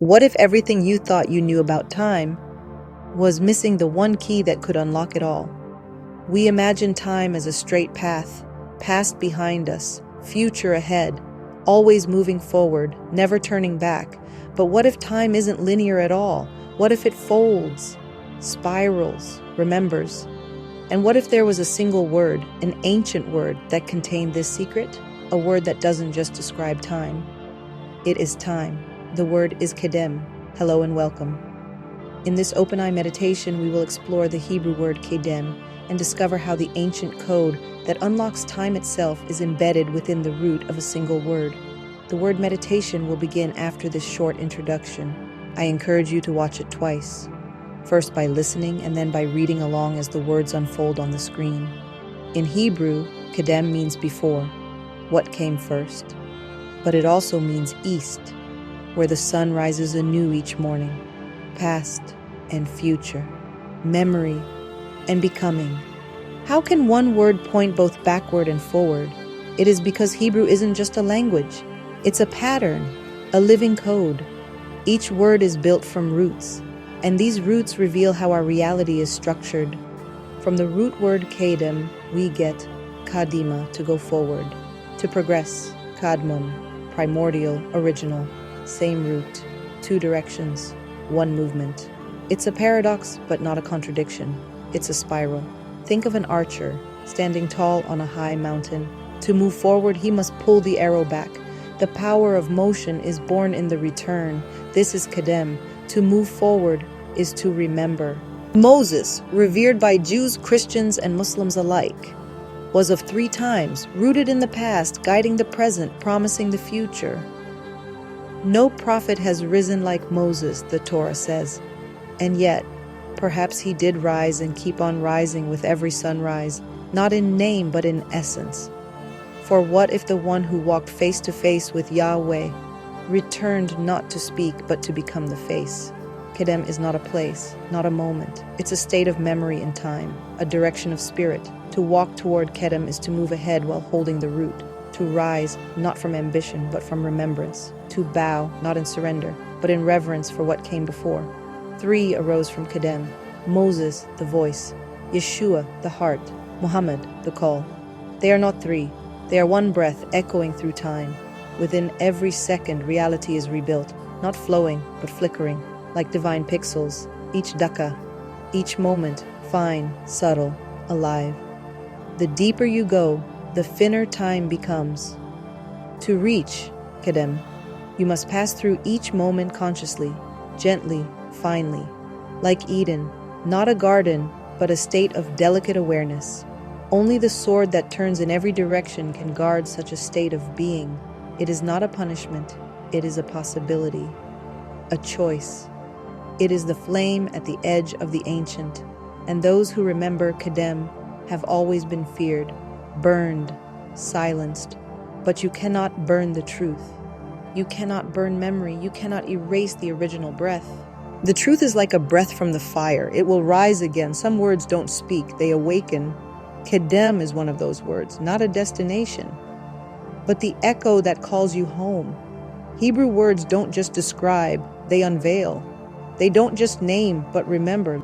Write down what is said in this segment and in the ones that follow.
What if everything you thought you knew about time was missing the one key that could unlock it all? We imagine time as a straight path, past behind us, future ahead, always moving forward, never turning back. But what if time isn't linear at all? What if it folds, spirals, remembers? And what if there was a single word, an ancient word that contained this secret? A word that doesn't just describe time. It is time. The word is Kedem. Hello and welcome. In this open-eye meditation, we will explore the Hebrew word Kedem and discover how the ancient code that unlocks time itself is embedded within the root of a single word. The word meditation will begin after this short introduction. I encourage you to watch it twice, first by listening and then by reading along as the words unfold on the screen. In Hebrew, Kedem means before, what came first, but it also means east, where the sun rises anew each morning, past and future, memory and becoming. How can one word point both backward and forward? It is because Hebrew isn't just a language. It's a pattern, a living code. Each word is built from roots, and these roots reveal how our reality is structured. From the root word Kedem, we get kadima, to go forward, to progress, kadmon, primordial, original, same root, two directions, one movement. It's a paradox, but not a contradiction. It's a spiral. Think of an archer standing tall on a high mountain. To move forward, he must pull the arrow back. The power of motion is born in the return. This is Kedem. To move forward is to remember. Moses, revered by Jews, Christians, and Muslims alike, was of three times, rooted in the past, guiding the present, promising the future. No prophet has risen like Moses, the Torah says. And yet, perhaps he did rise and keep on rising with every sunrise, not in name but in essence. For what if the one who walked face to face with Yahweh returned not to speak but to become the face? Kedem is not a place, not a moment. It's a state of memory in time, a direction of spirit. To walk toward Kedem is to move ahead while holding the root. To rise, not from ambition, but from remembrance. To bow, not in surrender, but in reverence for what came before. Three arose from Kedem: Moses, the voice; Yeshua, the heart; Muhammad, the call. They are not three. They are one breath echoing through time. Within every second, reality is rebuilt, not flowing, but flickering, like divine pixels, each daka, each moment, fine, subtle, alive. The deeper you go, the thinner time becomes. To reach Kedem, you must pass through each moment consciously, gently, finely, like Eden, not a garden, but a state of delicate awareness. Only the sword that turns in every direction can guard such a state of being. It is not a punishment, it is a possibility, a choice. It is the flame at the edge of the ancient, and those who remember Kedem have always been feared, burned, silenced. But you cannot burn the truth. You cannot burn memory. You cannot erase the original breath. The truth is like a breath from the fire. It will rise again. Some words don't speak, they awaken. Kedem is one of those words, not a destination, but the echo that calls you home. Hebrew words don't just describe, they unveil. They don't just name, but remember.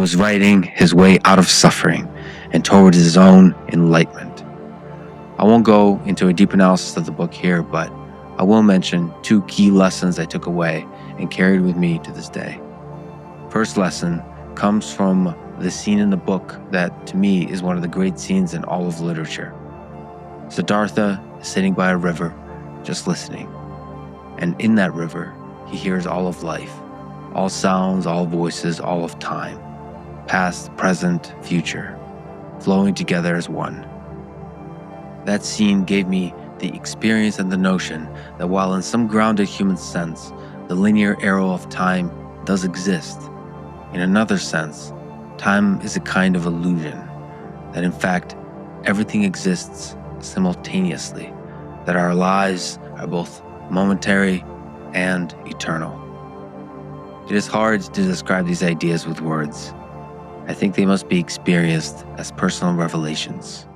was writing his way out of suffering and towards his own enlightenment. I won't go into a deep analysis of the book here, but I will mention 2 key lessons I took away and carried with me to this day. First lesson comes from the scene in the book that, to me, is one of the great scenes in all of literature. Siddhartha is sitting by a river, just listening. And in that river, he hears all of life, all sounds, all voices, all of time, past, present, future, flowing together as one. That scene gave me the experience and the notion that while in some grounded human sense, the linear arrow of time does exist, in another sense, time is a kind of illusion, that in fact, everything exists simultaneously, that our lives are both momentary and eternal. It is hard to describe these ideas with words. I think they must be experienced as personal revelations.